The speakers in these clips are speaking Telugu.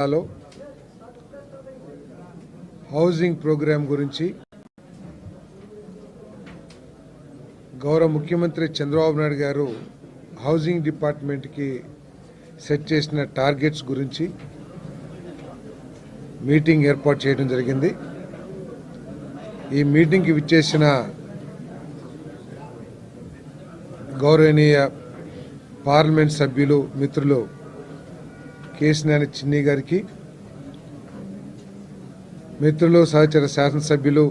హలో హౌసింగ్ ప్రోగ్రాం గురించి గౌరవ ముఖ్యమంత్రి చంద్రబాబు నాయుడు గారు హౌసింగ్ డిపార్ట్మెంట్కి సెట్ చేసిన టార్గెట్స్ గురించి మీటింగ్ ఏర్పాటు చేయడం జరిగింది. ఈ మీటింగ్కి విచ్చేసిన గౌరవనీయ పార్లమెంట్ సభ్యులు మిత్రులు కేసినేని చిన్ని గారికి, మిత్రులు సహచర శాసనసభ్యులు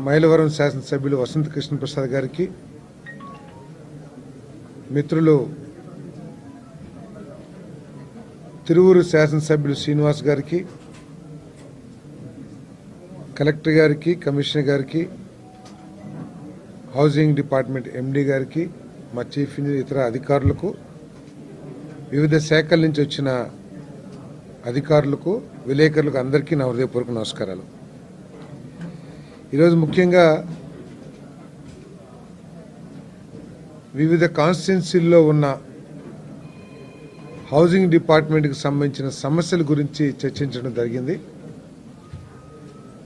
మైలవరం శాసనసభ్యులు వసంత కృష్ణ ప్రసాద్ గారికి, మిత్రులు తిరువూరు శాసనసభ్యులు శ్రీనివాస్ గారికి, కలెక్టర్ గారికి, కమిషనర్ గారికి, హౌసింగ్ డిపార్ట్మెంట్ ఎండీ గారికి, మా చీఫ్ ఇంజనీర్, ఇతర అధికారులకు, వివిధ శాఖల నుంచి వచ్చిన అధికారులకు, విలేకరులకు అందరికీ నా హృదయపూర్వక నమస్కారాలు. ఈరోజు ముఖ్యంగా వివిధ కాన్స్టిట్యున్సీల్లో ఉన్న హౌసింగ్ డిపార్ట్మెంట్కి సంబంధించిన సమస్యల గురించి చర్చించడం జరిగింది.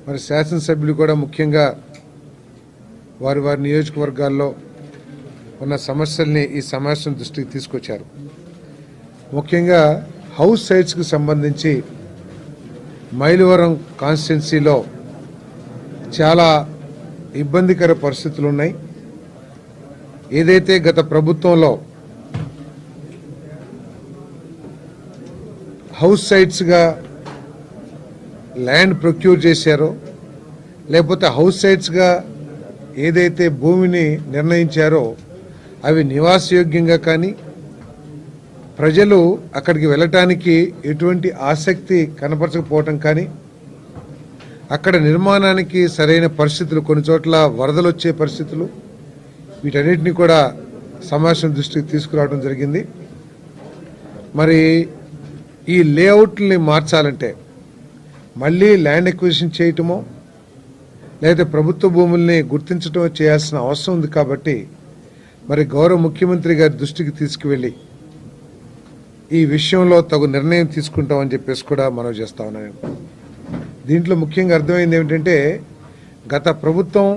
మరి శాసనసభ్యులు కూడా ముఖ్యంగా వారి వారి నియోజకవర్గాల్లో ఉన్న సమస్యల్ని ఈ సమావేశం దృష్టికి తీసుకొచ్చారు. ముఖ్యంగా హౌస్ సైట్స్కి సంబంధించి మైలవరం కాన్స్టిట్యున్సీలో చాలా ఇబ్బందికర పరిస్థితులు ఉన్నాయి. ఏదైతే గత ప్రభుత్వంలో హౌస్ సైట్స్గా ల్యాండ్ ప్రొక్యూర్ చేశారో, లేకపోతే హౌస్ సైట్స్గా ఏదైతే భూమిని నిర్ణయించారో అవి నివాసయోగ్యంగా కానీ, ప్రజలు అక్కడికి వెళ్ళటానికి ఎటువంటి ఆసక్తి కనపరచకపోవటం కానీ, అక్కడ నిర్మాణానికి సరైన పరిస్థితులు, కొన్ని చోట్ల వరదలు వచ్చే పరిస్థితులు, వీటన్నిటిని కూడా సమావేశం దృష్టికి తీసుకురావడం జరిగింది. మరి ఈ లేఅవుట్ని మార్చాలంటే మళ్ళీ ల్యాండ్ ఎక్విజిషన్ చేయటమో లేదా ప్రభుత్వ భూముల్ని గుర్తించటమో చేయాల్సిన అవసరం ఉంది. కాబట్టి మరి గౌరవ ముఖ్యమంత్రి గారి దృష్టికి తీసుకువెళ్ళి ఈ విషయంలో తగు నిర్ణయం తీసుకుంటామని చెప్పేసి కూడా మనవి చేస్తా ఉన్నాను. దీంట్లో ముఖ్యంగా అర్థమైంది ఏమిటంటే, గత ప్రభుత్వం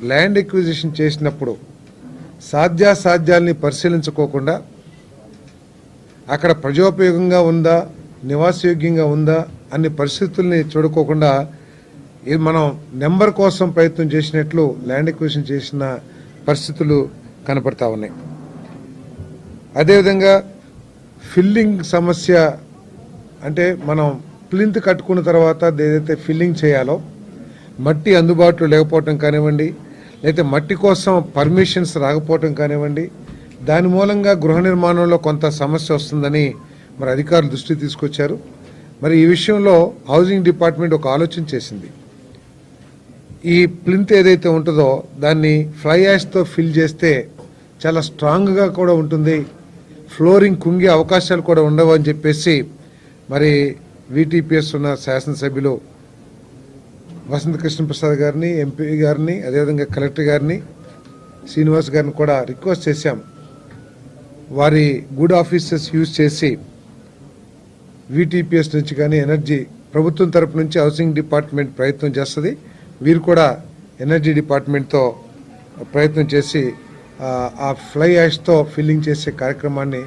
ల్యాండ్ ఎక్విజిషన్ చేసినప్పుడు సాధ్యాసాధ్యాల్ని పరిశీలించుకోకుండా, అక్కడ ప్రజోపయోగంగా ఉందా, నివాసయోగ్యంగా ఉందా అన్ని పరిస్థితుల్ని చూడుకోకుండా మనం నెంబర్ కోసం ప్రయత్నం చేసినట్లు ల్యాండ్ ఎక్విజిషన్ చేసిన పరిస్థితులు కనపడతా ఉన్నాయి. అదేవిధంగా ఫిల్లింగ్ సమస్య, అంటే మనం ప్లింత్ కట్టుకున్న తర్వాత ఏదైతే ఫిల్లింగ్ చేయాలో మట్టి అందుబాటులో లేకపోవటం కానివ్వండి, లేకపోతే మట్టి కోసం పర్మిషన్స్ రాకపోవటం కానివ్వండి, దాని మూలంగా గృహ నిర్మాణంలో కొంత సమస్య వస్తుందని మరి అధికారులు దృష్టికి తీసుకొచ్చారు. మరి ఈ విషయంలో హౌసింగ్ డిపార్ట్మెంట్ ఒక ఆలోచన చేసింది. ఈ ప్లింత్ ఏదైతే ఉంటుందో దాన్ని ఫ్లై యాష్తో ఫిల్ చేస్తే చాలా స్ట్రాంగ్గా కూడా ఉంటుంది, ఫ్లోరింగ్ కుంగే అవకాశాలు కూడా ఉండవు అని చెప్పేసి మరి వీటీపీఎస్ ఉన్న శాసనసభ్యులు వసంత కృష్ణ ప్రసాద్ గారిని, ఎంపీ గారిని, అదేవిధంగా కలెక్టర్ గారిని, శ్రీనివాస్ గారిని కూడా రిక్వెస్ట్ చేశాం. వారి గుడ్ ఆఫీసర్స్ యూజ్ చేసి వీటీపీఎస్ నుంచి కానీ ఎనర్జీ ప్రభుత్వం తరపు నుంచి హౌసింగ్ డిపార్ట్మెంట్ ప్రయత్నం చేస్తుంది. వీరు కూడా ఎనర్జీ డిపార్ట్మెంట్తో ప్రయత్నం చేసి ఆ ఫ్లై యాష్తో ఫిల్లింగ్ చేసే కార్యక్రమాన్ని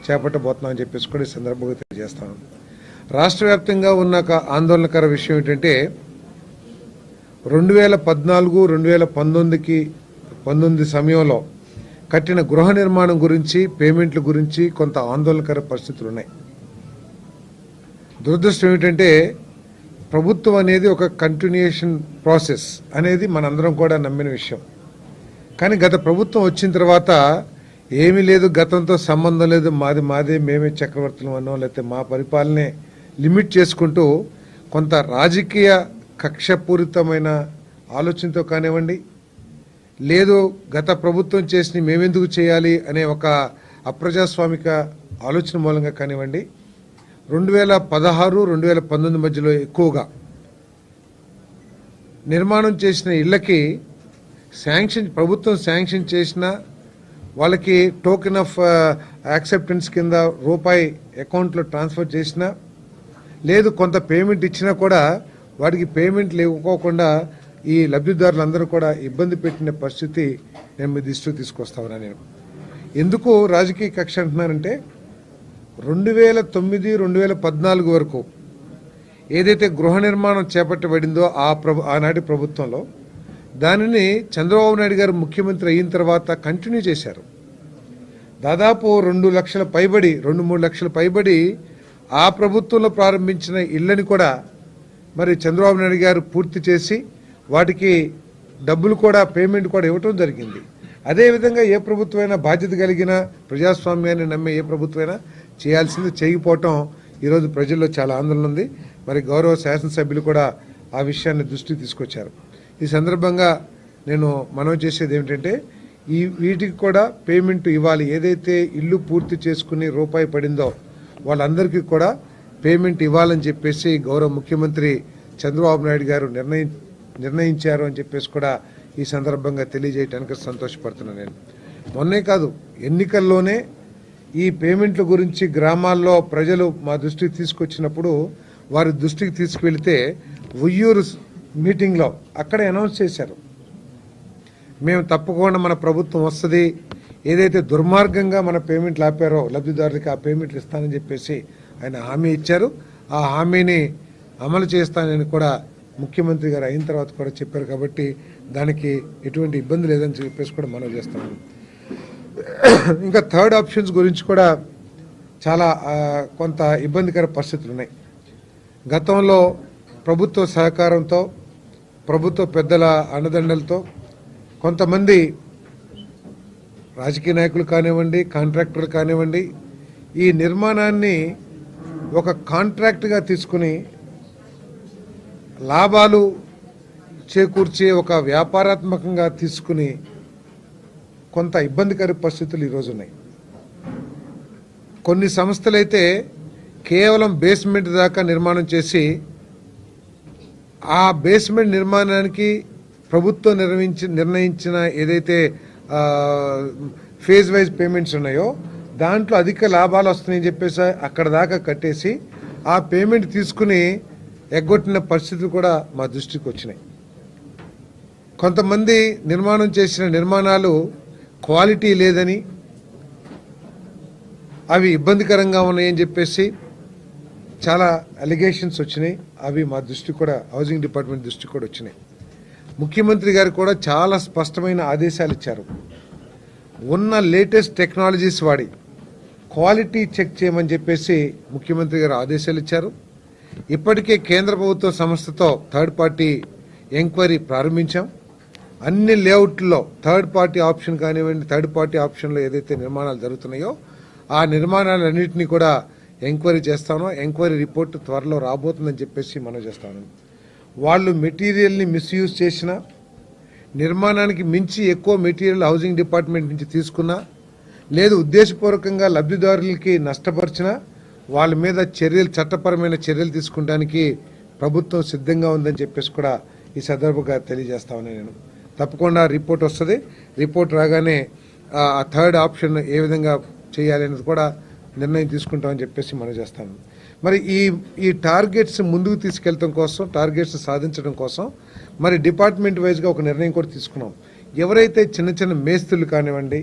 చేపట్టబోతున్నామని చెప్పేసి కూడా ఈ సందర్భంగా తెలియజేస్తాను. రాష్ట్ర వ్యాప్తంగా ఉన్న ఆందోళనకర విషయం ఏంటంటే, 2014-2019 సమయంలో కట్టిన గృహ నిర్మాణం గురించి, పేమెంట్ల గురించి కొంత ఆందోళనకర పరిస్థితులు ఉన్నాయి. దురదృష్టం ఏమిటంటే, ప్రభుత్వం అనేది ఒక కంటిన్యూషన్ ప్రాసెస్ అనేది మనందరం కూడా నమ్మిన విషయం. కానీ గత ప్రభుత్వం వచ్చిన తర్వాత ఏమీ లేదు, గతంతో సంబంధం లేదు, మాదే మేమే చక్రవర్తులం అన్నో, లేకపోతే మా పరిపాలనే లిమిట్ చేసుకుంటూ కొంత రాజకీయ కక్షపూరితమైన ఆలోచనతో కానివ్వండి, లేదు గత ప్రభుత్వం చేసి మేమెందుకు చేయాలి అనే ఒక అప్రజాస్వామిక ఆలోచన మూలంగా కానివ్వండి, 2016-2019 మధ్యలో ఎక్కువగా నిర్మాణం చేసిన ఇళ్లకి ప్రభుత్వం శాంక్షన్ చేసిన వాళ్ళకి టోకెన్ ఆఫ్ యాక్సెప్టెన్స్ కింద రూపాయి అకౌంట్లో ట్రాన్స్ఫర్ చేసినా లేదు కొంత పేమెంట్ ఇచ్చినా కూడా వాటికి పేమెంట్లు ఇవ్వకోకుండా ఈ లబ్ధిదారులందరూ కూడా ఇబ్బంది పెట్టిన పరిస్థితి నేను మీ దృష్టికి తీసుకొస్తా ఉన్నా. నేను ఎందుకు రాజకీయ కక్ష అంటున్నానంటే 2009, 2014 వరకు ఏదైతే గృహ నిర్మాణం చేపట్టబడిందో ఆనాటి ప్రభుత్వంలో దానిని చంద్రబాబు నాయుడు గారు ముఖ్యమంత్రి అయిన తర్వాత కంటిన్యూ చేశారు. దాదాపు 2 లక్షల పైబడి 2-3 లక్షల పైబడి ఆ ప్రభుత్వంలో ప్రారంభించిన ఇళ్ళని కూడా మరి చంద్రబాబు నాయుడు గారు పూర్తి చేసి వాటికి డబ్బులు కూడా పేమెంట్ కూడా ఇవ్వటం జరిగింది. అదేవిధంగా ఏ ప్రభుత్వమైనా బాధ్యత కలిగిన ప్రజాస్వామ్యాన్ని నమ్మే ఏ ప్రభుత్వమైనా చేయాల్సింది చేయకపోవటం ఈరోజు ప్రజల్లో చాలా ఆందోళన ఉంది. మరి గౌరవ శాసనసభ్యులు కూడా ఆ విషయాన్ని దృష్టికి తీసుకొచ్చారు. ఈ సందర్భంగా నేను మనవి చేసేది ఏమిటంటే వీటికి కూడా పేమెంట్ ఇవ్వాలి. ఏదైతే ఇల్లు పూర్తి చేసుకుని రూపాయి పడిందో వాళ్ళందరికీ కూడా పేమెంట్ ఇవ్వాలని చెప్పేసి గౌరవ ముఖ్యమంత్రి చంద్రబాబు నాయుడు గారు నిర్ణయించారు అని చెప్పేసి కూడా ఈ సందర్భంగా తెలియజేయడానికి సంతోషపడుతున్నాను. నేను మొన్నే కాదు ఎన్నికల్లోనే ఈ పేమెంట్ల గురించి గ్రామాల్లో ప్రజలు మా దృష్టికి తీసుకొచ్చినప్పుడు వారి దృష్టికి తీసుకువెళితే ఉయ్యూరు మీటింగ్లో అక్కడే అనౌన్స్ చేశారు, మేము తప్పకుండా మన ప్రభుత్వం వస్తుంది, ఏదైతే దుర్మార్గంగా మన పేమెంట్లు ఆపారో లబ్ధిదారులకి ఆ పేమెంట్లు ఇస్తానని చెప్పేసి ఆయన హామీ ఇచ్చారు. ఆ హామీని అమలు చేస్తానని కూడా ముఖ్యమంత్రి గారు అయిన తర్వాత కూడా చెప్పారు. కాబట్టి దానికి ఎటువంటి ఇబ్బంది లేదని చెప్పేసి కూడా మనం చేస్తాము. ఇంకా థర్డ్ ఆప్షన్స్ గురించి కూడా చాలా కొంత ఇబ్బందికర పరిస్థితులు ఉన్నాయి. గతంలో ప్రభుత్వ సహకారంతో ప్రభుత్వ పెద్దల అండదండలతో కొంతమంది రాజకీయ నాయకులు కానివ్వండి, కాంట్రాక్టర్లు కానివ్వండి, ఈ నిర్మాణాన్ని ఒక కాంట్రాక్ట్గా తీసుకుని లాభాలు చేకూర్చే ఒక వ్యాపారాత్మకంగా తీసుకుని కొంత ఇబ్బందికర పరిస్థితులు ఈరోజు ఉన్నాయి. కొన్ని సంస్థలైతే కేవలం బేస్మెంట్ దాకా నిర్మాణం చేసి ఆ బేస్మెంట్ నిర్మాణానికి ప్రభుత్వం నిర్ణయించిన ఏదైతే ఫేజ్ వైజ్ పేమెంట్స్ ఉన్నాయో దాంట్లో అధిక లాభాలు వస్తున్నాయని చెప్పేసి అక్కడ దాకా కట్టేసి ఆ పేమెంట్ తీసుకుని ఎగ్గొట్టిన పరిస్థితులు కూడా మా దృష్టికి వచ్చినాయి. కొంతమంది నిర్మాణం చేసిన నిర్మాణాలు క్వాలిటీ లేదని, అవి ఇబ్బందికరంగా ఉన్నాయని చెప్పేసి చాలా అలిగేషన్స్ వచ్చినాయి. అవి మా దృష్టికి కూడా హౌసింగ్ డిపార్ట్మెంట్ దృష్టికి కూడా వచ్చినాయి. ముఖ్యమంత్రి గారు కూడా చాలా స్పష్టమైన ఆదేశాలు ఇచ్చారు. ఉన్న లేటెస్ట్ టెక్నాలజీస్ వాడి క్వాలిటీ చెక్ చేయమని చెప్పేసి ముఖ్యమంత్రి గారు ఆదేశాలు ఇచ్చారు. ఇప్పటికే కేంద్ర ప్రభుత్వ సంస్థతో థర్డ్ పార్టీ ఎంక్వైరీ ప్రారంభించాం. అన్ని లేఅవుట్లో థర్డ్ పార్టీ ఆప్షన్ కానివ్వండి, థర్డ్ పార్టీ ఆప్షన్లో ఏదైతే నిర్మాణాలు జరుగుతున్నాయో ఆ నిర్మాణాలన్నింటినీ కూడా ఎంక్వైరీ చేస్తానో, ఎంక్వైరీ రిపోర్ట్ త్వరలో రాబోతుందని చెప్పేసి మనం చేస్తాను. వాళ్ళు మెటీరియల్ని మిస్యూజ్ చేసినా, నిర్మాణానికి మించి ఎక్కువ మెటీరియల్ హౌసింగ్ డిపార్ట్మెంట్ నుంచి తీసుకున్నా, లేదు ఉద్దేశపూర్వకంగా లబ్ధిదారులకి నష్టపరిచినా వాళ్ళ మీద చట్టపరమైన చర్యలు తీసుకుంటానికి ప్రభుత్వం సిద్ధంగా ఉందని చెప్పేసి కూడా ఈ సందర్భంగా తెలియజేస్తామని నేను తప్పకుండా రిపోర్ట్ వస్తుంది. రిపోర్ట్ రాగానే ఆ థర్డ్ ఆప్షన్ ఏ విధంగా చేయాలి అనేది కూడా నిర్ణయం తీసుకుంటామని చెప్పేసి మనం చేస్తాను. మరి ఈ టార్గెట్స్ ముందుకు తీసుకెళ్లడం కోసం, టార్గెట్స్ సాధించడం కోసం మరి డిపార్ట్మెంట్ వైజ్గా ఒక నిర్ణయం కూడా తీసుకున్నాం. ఎవరైతే చిన్న చిన్న మేస్త్రులు కానివ్వండి,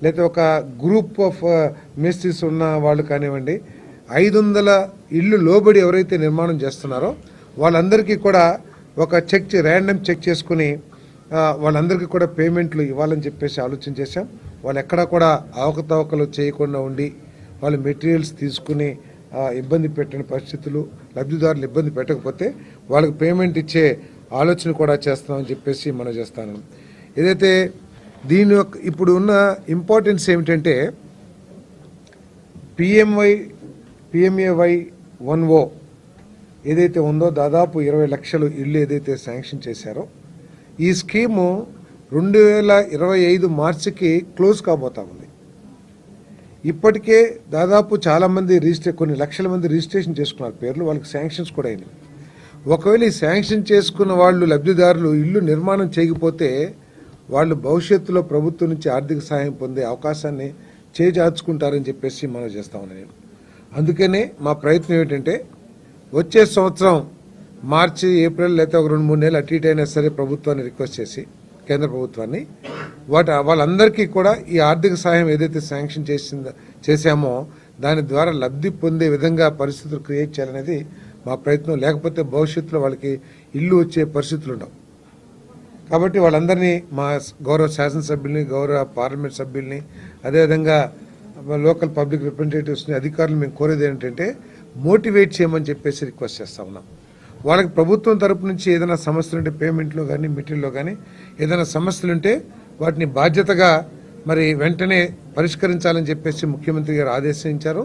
లేదా ఒక గ్రూప్ ఆఫ్ మేస్త్రీస్ ఉన్న వాళ్ళు కానివ్వండి, 500 ఇళ్ళు లోబడి ఎవరైతే నిర్మాణం చేస్తున్నారో వాళ్ళందరికీ కూడా ఒక ర్యాండమ్ చెక్ చేసుకుని వాళ్ళందరికీ కూడా పేమెంట్లు ఇవ్వాలని చెప్పేసి ఆలోచన చేశాం. వాళ్ళు ఎక్కడా కూడా అవకతవకలు చేయకుండా ఉండి వాళ్ళు మెటీరియల్స్ తీసుకుని ఇబ్బంది పెట్టిన పరిస్థితులు, లబ్ధిదారులు ఇబ్బంది పెట్టకపోతే వాళ్ళకి పేమెంట్ ఇచ్చే ఆలోచన కూడా చేస్తామని చెప్పేసి మనం చేస్తాను. ఏదైతే దీని ఇప్పుడు ఉన్న ఇంపార్టెన్స్ ఏమిటంటే పిఎంఏవై 1O ఏదైతే ఉందో దాదాపు 20 లక్షలు ఇళ్ళు ఏదైతే శాంక్షన్ చేశారో ఈ స్కీము 2025 మార్చికి క్లోజ్ కాబోతా ఉంది. ఇప్పటికే దాదాపు చాలామంది కొన్ని లక్షల మంది రిజిస్ట్రేషన్ చేసుకున్నారు పేర్లు, వాళ్ళకి శాంక్షన్స్ కూడా అయినాయి. ఒకవేళ ఈ శాంక్షన్ చేసుకున్న వాళ్ళు లబ్ధిదారులు ఇల్లు నిర్మాణం చేయకపోతే వాళ్ళు భవిష్యత్తులో ప్రభుత్వం నుంచి ఆర్థిక సహాయం పొందే అవకాశాన్ని చేజార్చుకుంటారని చెప్పేసి మనం చేస్తా ఉన్నాను నేను. అందుకనే మా ప్రయత్నం ఏంటంటే వచ్చే సంవత్సరం మార్చి ఏప్రిల్ లేకపోతే ఒక 2-3 నెలలు అటు ఇటు అయినా సరే ప్రభుత్వాన్ని రిక్వెస్ట్ చేసి కేంద్ర ప్రభుత్వాన్ని వాళ్ళందరికీ కూడా ఈ ఆర్థిక సహాయం ఏదైతే శాంక్షన్ చేశామో దాని ద్వారా లబ్ధి పొందే విధంగా పరిస్థితులు క్రియేట్ చేయాలనేది మా ప్రయత్నం. లేకపోతే భవిష్యత్తులో వాళ్ళకి ఇల్లు వచ్చే పరిస్థితులు ఉండవు. కాబట్టి వాళ్ళందరినీ మా గౌరవ శాసనసభ్యుల్ని, గౌరవ పార్లమెంట్ సభ్యుల్ని, అదేవిధంగా లోకల్ పబ్లిక్ రిప్రజెంటేటివ్స్ని, అధికారులు మేము కోరేది ఏంటంటే మోటివేట్ చేయమని చెప్పేసి రిక్వెస్ట్ చేస్తా ఉన్నాం. వాళ్ళకి ప్రభుత్వం తరపు నుంచి ఏదైనా సమస్యలు ఉంటే పేమెంట్లో కానీ మెటీరియల్లో కానీ ఏదైనా సమస్యలు ఉంటే వాటిని బాధ్యతగా మరి వెంటనే పరిష్కరించాలని చెప్పేసి ముఖ్యమంత్రి గారు ఆదేశించారు.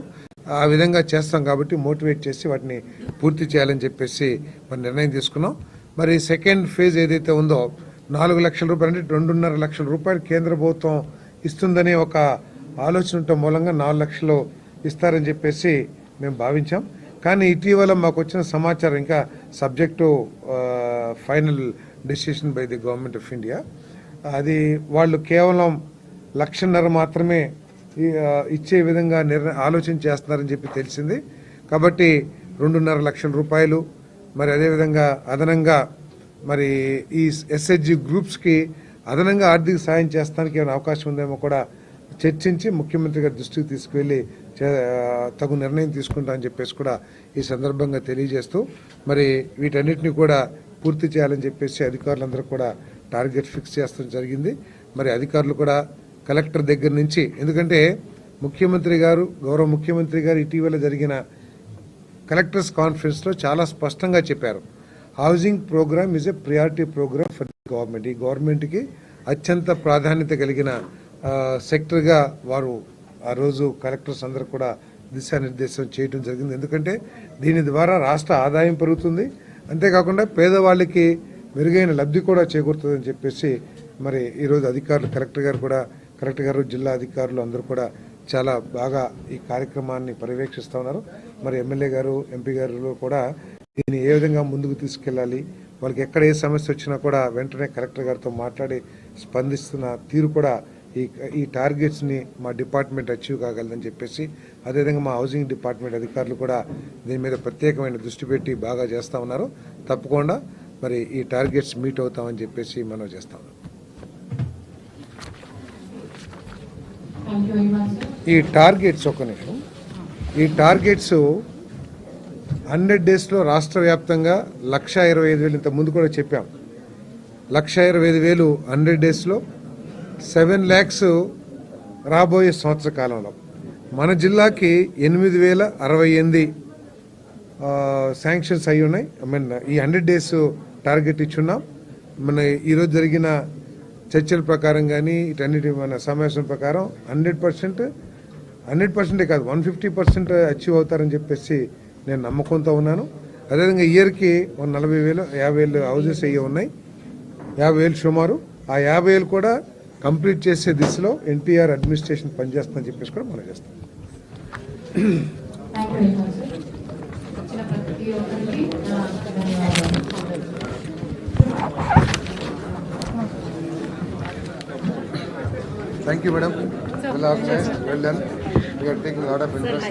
ఆ విధంగా చేస్తాం కాబట్టి మోటివేట్ చేసి వాటిని పూర్తి చేయాలని చెప్పేసి మరి నిర్ణయం తీసుకున్నాం. మరి సెకండ్ ఫేజ్ ఏదైతే ఉందో 4 లక్షల రూపాయలు అంటే 2.5 లక్షల రూపాయలు కేంద్ర ప్రభుత్వం ఇస్తుందనే ఒక ఆలోచన ఉండటం మూలంగా 4 లక్షలు ఇస్తారని చెప్పేసి మేము భావించాం. కానీ ఇటీవల మాకు వచ్చిన సమాచారం ఇంకా subject final decision by the government of India, అది వాళ్ళు కేవలం 1.5 లక్షలు మాత్రమే ఇచ్చే విధంగా ఆలోచన చేస్తున్నారని చెప్పి తెలిసింది. కాబట్టి 2.5 లక్షల రూపాయలు మరి అదేవిధంగా అదనంగా మరి ఈ ఎస్హెచ్జి గ్రూప్స్కి అదనంగా ఆర్థిక సాయం చేస్తానికి ఏమైనా అవకాశం ఉందేమో కూడా చర్చించి ముఖ్యమంత్రి గారి దృష్టికి తీసుకువెళ్ళి తగు నిర్ణయం తీసుకుంటా అని చెప్పేసి కూడా ఈ సందర్భంగా తెలియజేస్తూ మరి వీటన్నిటిని కూడా పూర్తి చేయాలని చెప్పేసి అధికారులందరూ కూడా టార్గెట్ ఫిక్స్ చేస్తడం జరిగింది. మరి అధికారులు కూడా కలెక్టర్ దగ్గర నుంచి, ఎందుకంటే ముఖ్యమంత్రి గారు, గౌరవ ముఖ్యమంత్రి గారు ఇటీవల జరిగిన కలెక్టర్స్ కాన్ఫరెన్స్లో చాలా స్పష్టంగా చెప్పారు, housing programme is a priority programme for the government. ఈ గవర్నమెంట్కి అత్యంత ప్రాధాన్యత కలిగిన సెక్టర్గా వారు ఆ రోజు కలెక్టర్స్ అందరూ కూడా దిశానిర్దేశం చేయడం జరిగింది. ఎందుకంటే దీని ద్వారా రాష్ట్ర ఆదాయం పెరుగుతుంది, అంతేకాకుండా పేదవాళ్ళకి మెరుగైన లబ్ధి కూడా చేకూరుతుందని చెప్పేసి మరి ఈరోజు అధికారులు కలెక్టర్ గారు జిల్లా అధికారులు అందరూ కూడా చాలా బాగా ఈ కార్యక్రమాన్ని పర్యవేక్షిస్తూ ఉన్నారు. మరి ఎమ్మెల్యే గారు, ఎంపీ గారు కూడా దీన్ని ఏ విధంగా ముందుకు తీసుకెళ్ళాలి, వాళ్ళకి ఎక్కడ ఏ సమస్య వచ్చినా కూడా వెంటనే కలెక్టర్ గారితో మాట్లాడి స్పందిస్తున్న తీరు కూడా ఈ టార్గెట్స్ని మా డిపార్ట్మెంట్ అచీవ్ కాగలదని చెప్పేసి, అదేవిధంగా మా హౌసింగ్ డిపార్ట్మెంట్ అధికారులు కూడా దీని మీద ప్రత్యేకమైన దృష్టి పెట్టి బాగా చేస్తూ ఉన్నారు. తప్పకుండా మరి ఈ టార్గెట్స్ మీట్ అవుతామని చెప్పేసి మనం చేస్తా ఉన్నాం. ఈ టార్గెట్స్ ఈ టార్గెట్స్ 100 డేస్లో రాష్ట్ర వ్యాప్తంగా 1,25,000, ఇంత ముందు కూడా చెప్పాం, 1,25,000 100 డేస్లో, 7 lakhs రాబోయే సంవత్సర కాలంలో. మన జిల్లాకి 8,068 శాంక్షన్స్ అయి ఉన్నాయి. ఈ 100 days టార్గెట్ ఇచ్చున్నాం. మన ఈరోజు జరిగిన చర్చల ప్రకారం కానీ ఇటన్నిటి మన సమావేశం ప్రకారం 100% కాదు 150% అచీవ్ అవుతారని చెప్పేసి నేను నమ్మకంతో ఉన్నాను. అదేవిధంగా ఇయర్కి 40,000 50,000 హౌజెస్ అయ్యి ఉన్నాయి, 50,000 సుమారు. ఆ 50,000 కూడా కంప్లీట్ చేసే దిశలో ఎన్టీఆర్ అడ్మినిస్ట్రేషన్ పనిచేస్తుందని చెప్పేసి కూడా మనం చేస్తాం. Thank you, madam. Well organized, well done. We are taking a lot of interest.